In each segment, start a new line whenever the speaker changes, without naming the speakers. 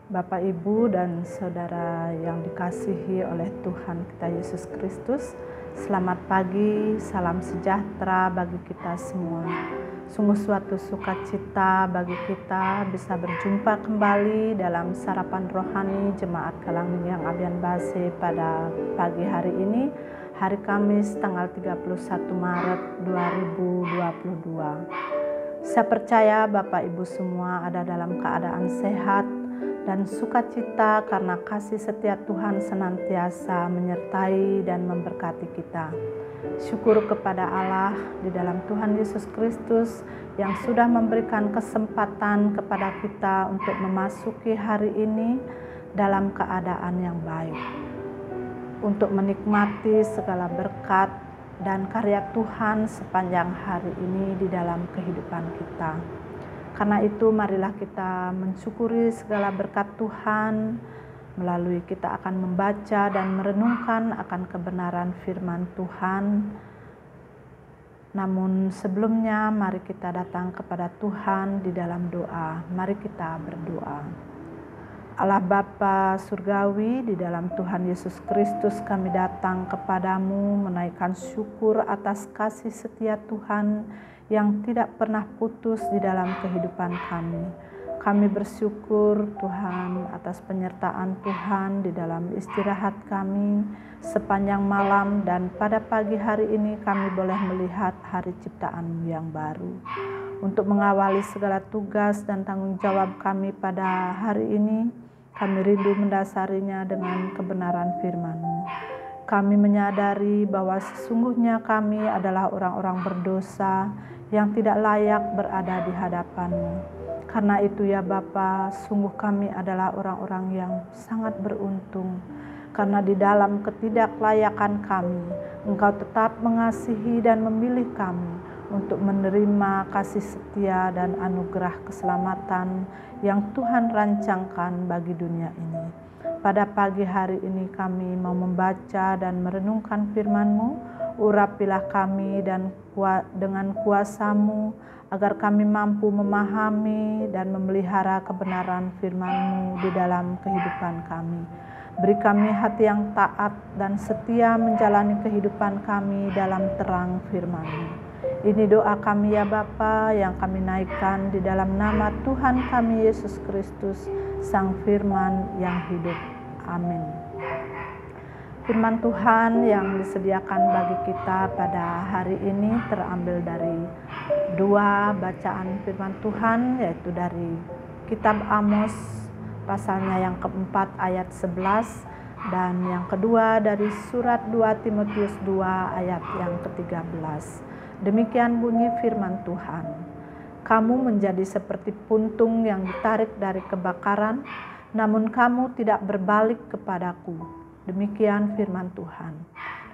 Bapak, Ibu, dan Saudara yang dikasihi oleh Tuhan kita Yesus Kristus, selamat pagi, salam sejahtera bagi kita semua. Sungguh suatu sukacita bagi kita bisa berjumpa kembali dalam sarapan rohani Jemaat Galang yang Abian Base pada pagi hari ini, hari Kamis tanggal 31 Maret 2022. Saya percaya Bapak Ibu semua ada dalam keadaan sehat dan sukacita karena kasih setia Tuhan senantiasa menyertai dan memberkati kita. Syukur kepada Allah di dalam Tuhan Yesus Kristus yang sudah memberikan kesempatan kepada kita untuk memasuki hari ini dalam keadaan yang baik, untuk menikmati segala berkat dan karya Tuhan sepanjang hari ini di dalam kehidupan kita. Karena itu marilah kita mensyukuri segala berkat Tuhan melalui kita akan membaca dan merenungkan akan kebenaran firman Tuhan. Namun sebelumnya mari kita datang kepada Tuhan di dalam doa. Mari kita berdoa. Allah Bapa Surgawi, di dalam Tuhan Yesus Kristus kami datang kepadamu menaikkan syukur atas kasih setia Tuhan yang tidak pernah putus di dalam kehidupan kami. Kami bersyukur Tuhan atas penyertaan Tuhan di dalam istirahat kami sepanjang malam, dan pada pagi hari ini kami boleh melihat hari ciptaan yang baru. Untuk mengawali segala tugas dan tanggung jawab kami pada hari ini, kami rindu mendasarinya dengan kebenaran firman-Mu. Kami menyadari bahwa sesungguhnya kami adalah orang-orang berdosa yang tidak layak berada di hadapan-Mu. Karena itu ya Bapa, sungguh kami adalah orang-orang yang sangat beruntung. Karena di dalam ketidaklayakan kami, Engkau tetap mengasihi dan memilih kami untuk menerima kasih setia dan anugerah keselamatan yang Tuhan rancangkan bagi dunia ini. Pada pagi hari ini kami mau membaca dan merenungkan firman-Mu. Urapilah kami dan dengan kuasa-Mu agar kami mampu memahami dan memelihara kebenaran firman-Mu di dalam kehidupan kami. Beri kami hati yang taat dan setia menjalani kehidupan kami dalam terang firman-Mu. Ini doa kami ya Bapa yang kami naikkan di dalam nama Tuhan kami Yesus Kristus, Sang Firman yang hidup. Amin. Firman Tuhan yang disediakan bagi kita pada hari ini terambil dari dua bacaan firman Tuhan, yaitu dari kitab Amos pasalnya yang keempat ayat 11, dan yang kedua dari surat 2 Timotius 2 ayat yang ke-13. Demikian bunyi firman Tuhan. Kamu menjadi seperti puntung yang ditarik dari kebakaran, namun kamu tidak berbalik kepadaku. Demikian firman Tuhan.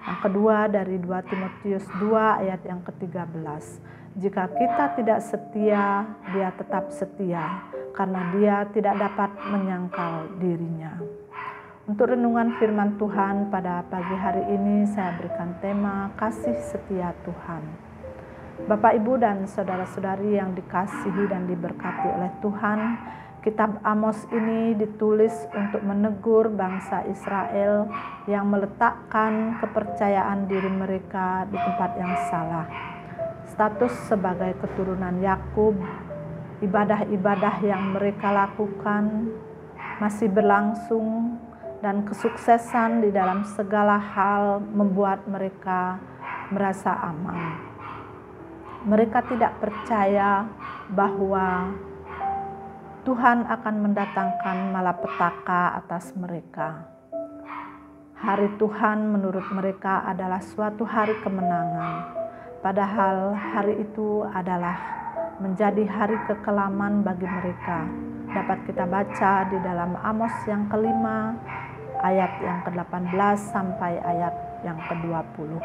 Yang kedua dari 2 Timotius 2 ayat yang ke-13. Jika kita tidak setia, Dia tetap setia, karena Dia tidak dapat menyangkal dirinya. Untuk renungan firman Tuhan pada pagi hari ini saya berikan tema kasih setia Tuhan. Bapak, Ibu, dan saudara-saudari yang dikasihi dan diberkati oleh Tuhan, kitab Amos ini ditulis untuk menegur bangsa Israel yang meletakkan kepercayaan diri mereka di tempat yang salah. Status sebagai keturunan Yakub, ibadah-ibadah yang mereka lakukan masih berlangsung, dan kesuksesan di dalam segala hal membuat mereka merasa aman. Mereka tidak percaya bahwa Tuhan akan mendatangkan malapetaka atas mereka. Hari Tuhan menurut mereka adalah suatu hari kemenangan, padahal hari itu adalah menjadi hari kekelaman bagi mereka. Dapat kita baca di dalam Amos yang kelima, ayat yang ke-18 sampai ayat yang ke-20.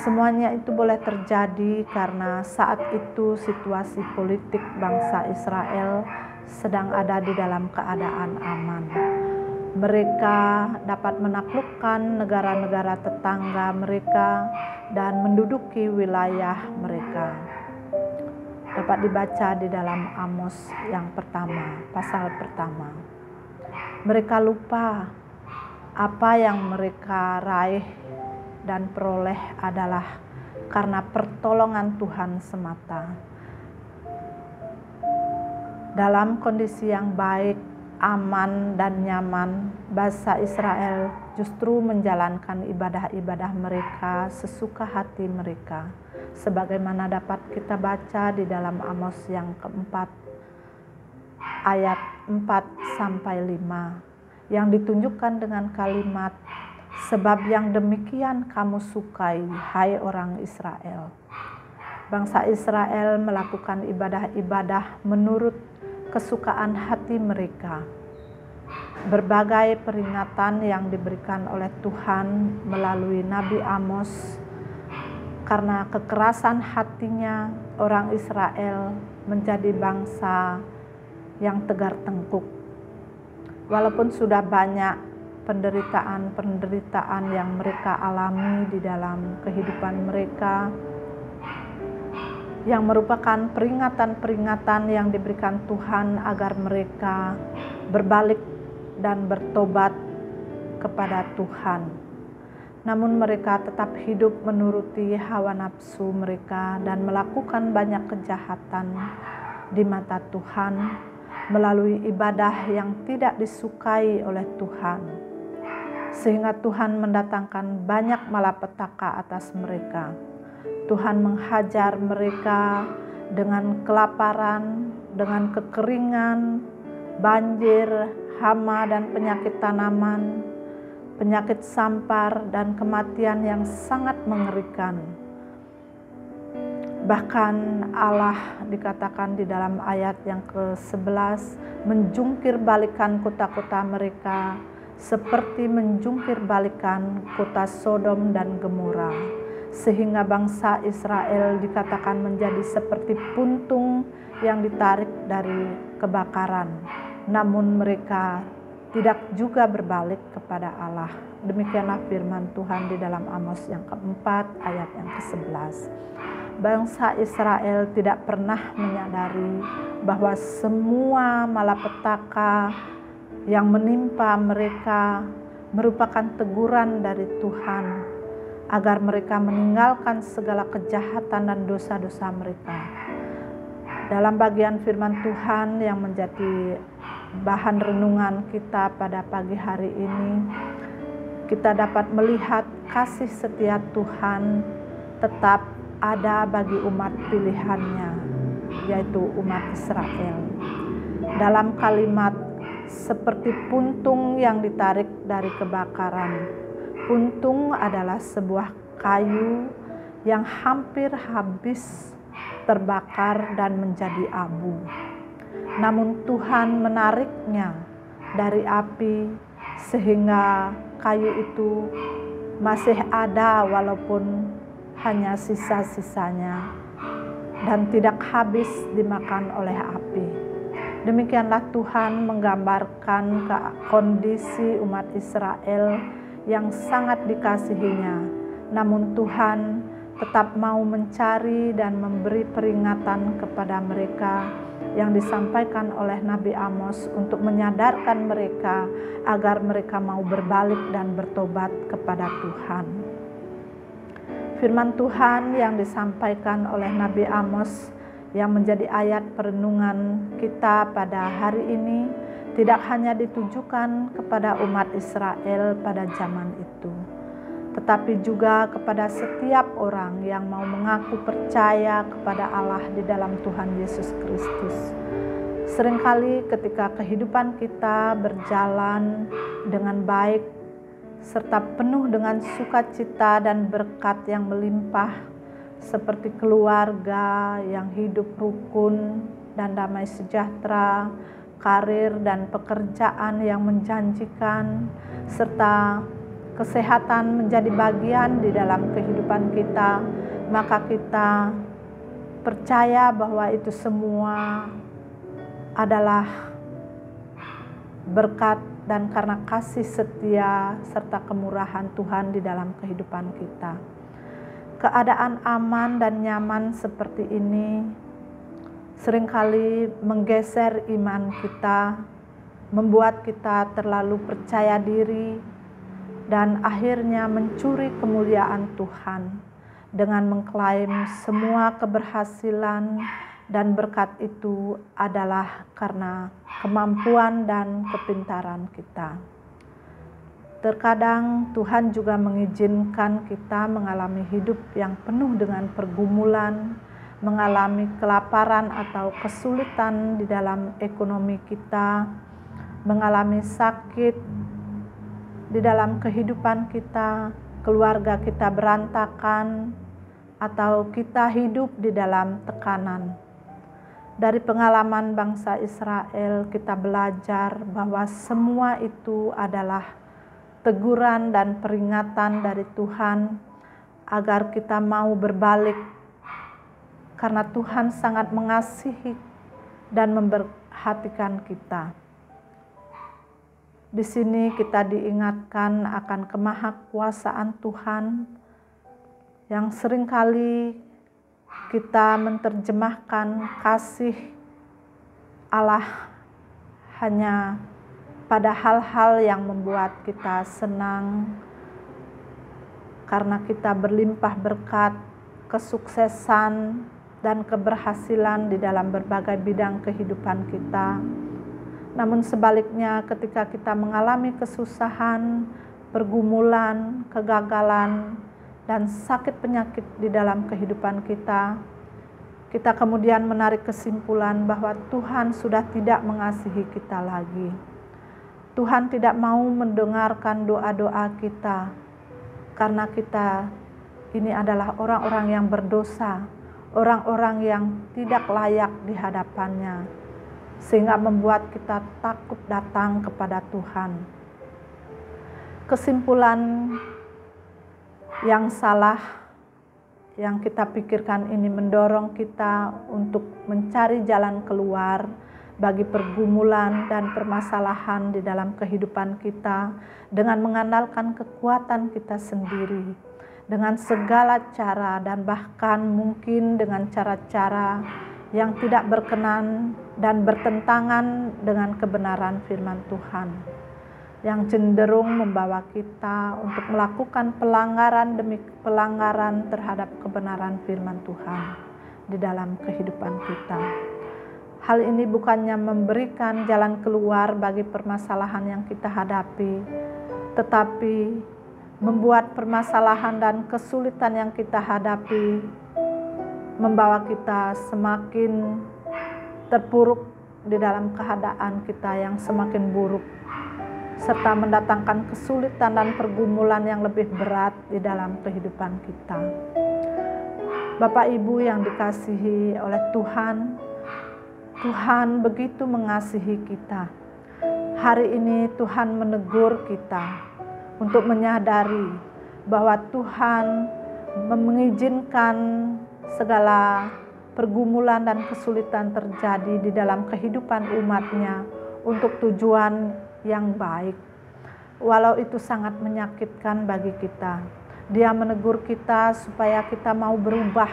Semuanya itu boleh terjadi karena saat itu situasi politik bangsa Israel sedang ada di dalam keadaan aman. Mereka dapat menaklukkan negara-negara tetangga mereka dan menduduki wilayah mereka. dapat dibaca di dalam Amos yang pertama, pasal pertama. Mereka lupa apa yang mereka raih dan peroleh adalah karena pertolongan Tuhan semata. Dalam kondisi yang baik, aman dan nyaman, bangsa Israel justru menjalankan ibadah-ibadah mereka sesuka hati mereka, sebagaimana dapat kita baca di dalam Amos yang keempat ayat 4-5 yang ditunjukkan dengan kalimat, sebab yang demikian kamu sukai, hai orang Israel. Bangsa Israel melakukan ibadah-ibadah menurut kesukaan hati mereka. Berbagai peringatan yang diberikan oleh Tuhan melalui Nabi Amos, karena kekerasan hatinya orang Israel menjadi bangsa yang tegar tengkuk. Walaupun sudah banyak penderitaan yang mereka alami di dalam kehidupan mereka, yang merupakan peringatan-peringatan yang diberikan Tuhan agar mereka berbalik dan bertobat kepada Tuhan. Namun mereka tetap hidup menuruti hawa nafsu mereka dan melakukan banyak kejahatan di mata Tuhan melalui ibadah yang tidak disukai oleh Tuhan. Sehingga Tuhan mendatangkan banyak malapetaka atas mereka. Tuhan menghajar mereka dengan kelaparan, dengan kekeringan, banjir, hama dan penyakit tanaman, penyakit sampar dan kematian yang sangat mengerikan. Bahkan Allah dikatakan di dalam ayat yang ke-11 menjungkir balikan kota-kota mereka seperti menjungkir balikan kota Sodom dan Gomora. Sehingga bangsa Israel dikatakan menjadi seperti puntung yang ditarik dari kebakaran. Namun mereka tidak juga berbalik kepada Allah. Demikianlah firman Tuhan di dalam Amos yang keempat ayat yang ke-11. Bangsa Israel tidak pernah menyadari bahwa semua malapetaka yang menimpa mereka merupakan teguran dari Tuhan agar mereka meninggalkan segala kejahatan dan dosa-dosa mereka. Dalam bagian firman Tuhan yang menjadi bahan renungan kita pada pagi hari ini, kita dapat melihat kasih setia Tuhan tetap ada bagi umat pilihannya, yaitu umat Israel. Dalam kalimat seperti puntung yang ditarik dari kebakaran. Puntung adalah sebuah kayu yang hampir habis terbakar dan menjadi abu. Namun Tuhan menariknya dari api sehingga kayu itu masih ada walaupun hanya sisa-sisanya dan tidak habis dimakan oleh api. Demikianlah Tuhan menggambarkan kondisi umat Israel yang sangat dikasihinya. Namun Tuhan tetap mau mencari dan memberi peringatan kepada mereka yang disampaikan oleh Nabi Amos untuk menyadarkan mereka agar mereka mau berbalik dan bertobat kepada Tuhan. Firman Tuhan yang disampaikan oleh Nabi Amos yang menjadi ayat perenungan kita pada hari ini tidak hanya ditujukan kepada umat Israel pada zaman itu, tetapi juga kepada setiap orang yang mau mengaku percaya kepada Allah di dalam Tuhan Yesus Kristus. Seringkali ketika kehidupan kita berjalan dengan baik, serta penuh dengan sukacita dan berkat yang melimpah, seperti keluarga yang hidup rukun dan damai sejahtera, karir dan pekerjaan yang menjanjikan, serta kesehatan menjadi bagian di dalam kehidupan kita, maka kita percaya bahwa itu semua adalah berkat dan karena kasih setia serta kemurahan Tuhan di dalam kehidupan kita. Keadaan aman dan nyaman seperti ini seringkali menggeser iman kita, membuat kita terlalu percaya diri, dan akhirnya mencuri kemuliaan Tuhan dengan mengklaim semua keberhasilan dan berkat itu adalah karena kemampuan dan kepintaran kita. Terkadang Tuhan juga mengizinkan kita mengalami hidup yang penuh dengan pergumulan, mengalami kelaparan atau kesulitan di dalam ekonomi kita, mengalami sakit di dalam kehidupan kita, keluarga kita berantakan, atau kita hidup di dalam tekanan. Dari pengalaman bangsa Israel, kita belajar bahwa semua itu adalah teguran dan peringatan dari Tuhan agar kita mau berbalik, karena Tuhan sangat mengasihi dan memperhatikan kita. Di sini kita diingatkan akan kemahakuasaan Tuhan yang seringkali kita menerjemahkan kasih Allah hanya pada hal-hal yang membuat kita senang, karena kita berlimpah berkat, kesuksesan, dan keberhasilan di dalam berbagai bidang kehidupan kita. Namun sebaliknya, ketika kita mengalami kesusahan, pergumulan, kegagalan, dan sakit penyakit di dalam kehidupan kita, kita kemudian menarik kesimpulan bahwa Tuhan sudah tidak mengasihi kita lagi. Tuhan tidak mau mendengarkan doa-doa kita, karena kita ini adalah orang-orang yang berdosa, orang-orang yang tidak layak di hadapannya, sehingga membuat kita takut datang kepada Tuhan. Kesimpulan yang salah yang kita pikirkan ini mendorong kita untuk mencari jalan keluar bagi pergumulan dan permasalahan di dalam kehidupan kita dengan mengandalkan kekuatan kita sendiri, dengan segala cara dan bahkan mungkin dengan cara-cara yang tidak berkenan dan bertentangan dengan kebenaran firman Tuhan, yang cenderung membawa kita untuk melakukan pelanggaran demi pelanggaran terhadap kebenaran firman Tuhan di dalam kehidupan kita. Hal ini bukannya memberikan jalan keluar bagi permasalahan yang kita hadapi, tetapi membuat permasalahan dan kesulitan yang kita hadapi membawa kita semakin terpuruk di dalam keadaan kita yang semakin buruk, serta mendatangkan kesulitan dan pergumulan yang lebih berat di dalam kehidupan kita. Bapak Ibu yang dikasihi oleh Tuhan, Tuhan begitu mengasihi kita. Hari ini Tuhan menegur kita untuk menyadari bahwa Tuhan mengizinkan segala pergumulan dan kesulitan terjadi di dalam kehidupan umat-Nya untuk tujuan yang baik. Walau itu sangat menyakitkan bagi kita, Dia menegur kita supaya kita mau berubah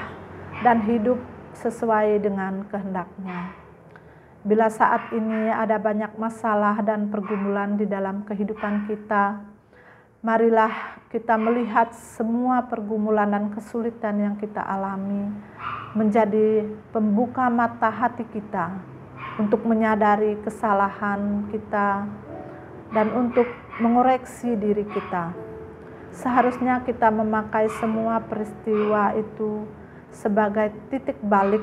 dan hidup sesuai dengan kehendak-Nya. Bila saat ini ada banyak masalah dan pergumulan di dalam kehidupan kita, marilah kita melihat semua pergumulan dan kesulitan yang kita alami menjadi pembuka mata hati kita untuk menyadari kesalahan kita dan untuk mengoreksi diri kita. Seharusnya kita memakai semua peristiwa itu sebagai titik balik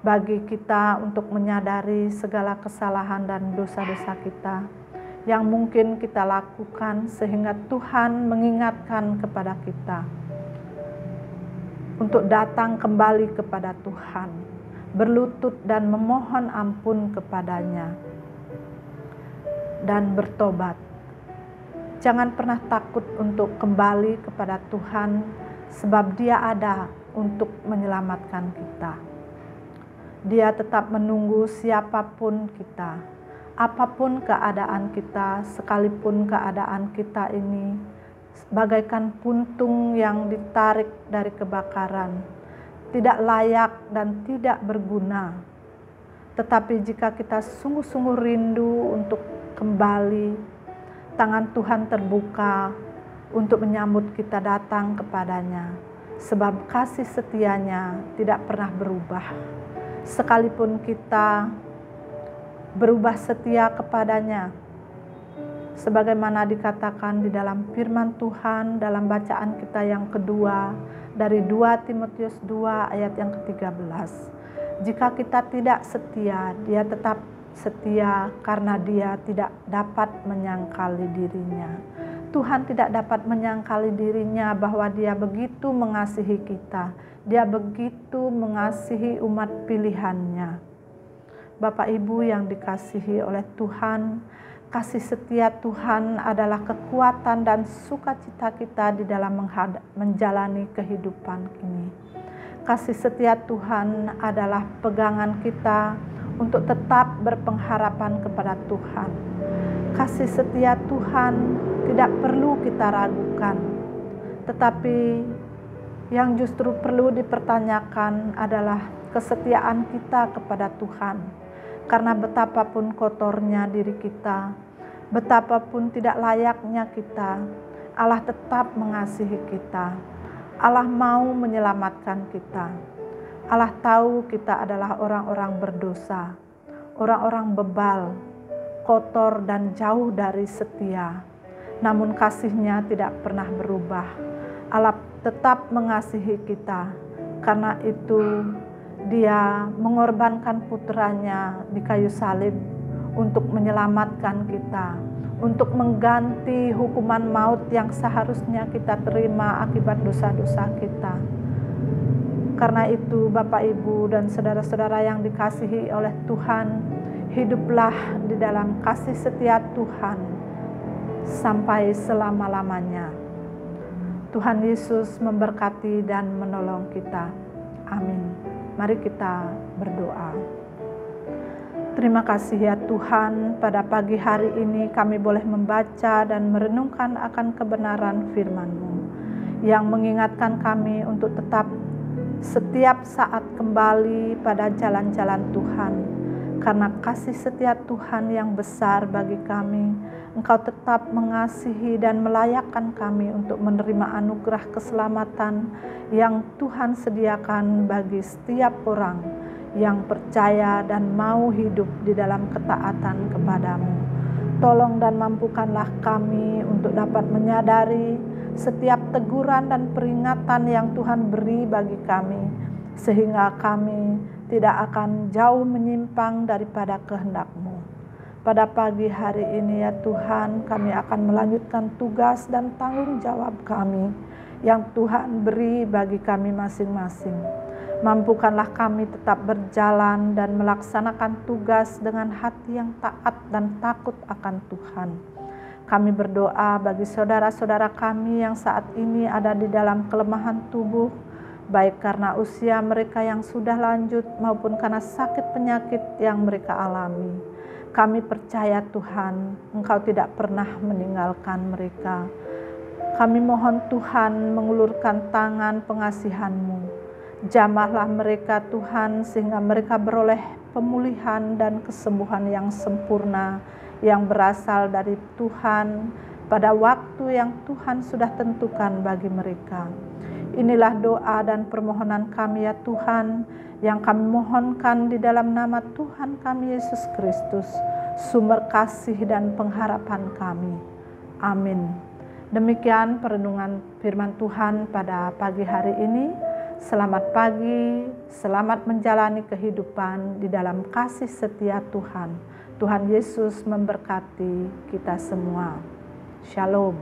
bagi kita untuk menyadari segala kesalahan dan dosa-dosa kita yang mungkin kita lakukan, sehingga Tuhan mengingatkan kepada kita untuk datang kembali kepada Tuhan, berlutut dan memohon ampun kepadanya dan bertobat. Jangan pernah takut untuk kembali kepada Tuhan, sebab Dia ada untuk menyelamatkan kita. Dia tetap menunggu siapapun kita, apapun keadaan kita, sekalipun keadaan kita ini bagaikan puntung yang ditarik dari kebakaran. tidak layak dan tidak berguna. Tetapi jika kita sungguh-sungguh rindu untuk kembali, tangan Tuhan terbuka untuk menyambut kita datang kepadanya. Sebab kasih setianya tidak pernah berubah. Sekalipun kita berubah setia kepadanya, sebagaimana dikatakan di dalam firman Tuhan dalam bacaan kita yang kedua dari 2 Timotius 2 ayat yang ke-13. Jika kita tidak setia, dia tetap setia karena dia tidak dapat menyangkali dirinya. Tuhan tidak dapat menyangkali dirinya bahwa dia begitu mengasihi kita. Dia begitu mengasihi umat pilihannya. Bapak Ibu yang dikasihi oleh Tuhan, kasih setia Tuhan adalah kekuatan dan sukacita kita di dalam menjalani kehidupan ini. Kasih setia Tuhan adalah pegangan kita untuk tetap berpengharapan kepada Tuhan. Kasih setia Tuhan tidak perlu kita ragukan, tetapi yang justru perlu dipertanyakan adalah kesetiaan kita kepada Tuhan. Karena betapapun kotornya diri kita, betapapun tidak layaknya kita, Allah tetap mengasihi kita. Allah mau menyelamatkan kita. Allah tahu kita adalah orang-orang berdosa, orang-orang bebal, kotor dan jauh dari setia. Namun kasih-Nya tidak pernah berubah. Allah tetap mengasihi kita. Karena itu Dia mengorbankan putranya di kayu salib untuk menyelamatkan kita, untuk mengganti hukuman maut yang seharusnya kita terima akibat dosa-dosa kita. Karena itu Bapak, Ibu, dan saudara-saudara yang dikasihi oleh Tuhan, hiduplah di dalam kasih setia Tuhan sampai selama-lamanya. Tuhan Yesus memberkati dan menolong kita. Amin. Mari kita berdoa. Terima kasih ya Tuhan, pada pagi hari ini kami boleh membaca dan merenungkan akan kebenaran firman-Mu yang mengingatkan kami untuk tetap setiap saat kembali pada jalan-jalan Tuhan. Karena kasih setia Tuhan yang besar bagi kami, Engkau tetap mengasihi dan melayakkan kami untuk menerima anugerah keselamatan yang Tuhan sediakan bagi setiap orang yang percaya dan mau hidup di dalam ketaatan kepadamu. Tolong dan mampukanlah kami untuk dapat menyadari setiap teguran dan peringatan yang Tuhan beri bagi kami, sehingga kami tidak akan jauh menyimpang daripada kehendak-Mu. Pada pagi hari ini ya Tuhan, kami akan melanjutkan tugas dan tanggung jawab kami yang Tuhan beri bagi kami masing-masing. Mampukanlah kami tetap berjalan dan melaksanakan tugas dengan hati yang taat dan takut akan Tuhan. Kami berdoa bagi saudara-saudara kami yang saat ini ada di dalam kelemahan tubuh, baik karena usia mereka yang sudah lanjut maupun karena sakit penyakit yang mereka alami. Kami percaya Tuhan, Engkau tidak pernah meninggalkan mereka. Kami mohon Tuhan mengulurkan tangan pengasihan-Mu. Jamahlah mereka Tuhan sehingga mereka beroleh pemulihan dan kesembuhan yang sempurna yang berasal dari Tuhan pada waktu yang Tuhan sudah tentukan bagi mereka. Inilah doa dan permohonan kami ya Tuhan, yang kami mohonkan di dalam nama Tuhan kami Yesus Kristus, sumber kasih dan pengharapan kami. Amin. Demikian perenungan firman Tuhan pada pagi hari ini. Selamat pagi, selamat menjalani kehidupan di dalam kasih setia Tuhan. Tuhan Yesus memberkati kita semua. Shalom.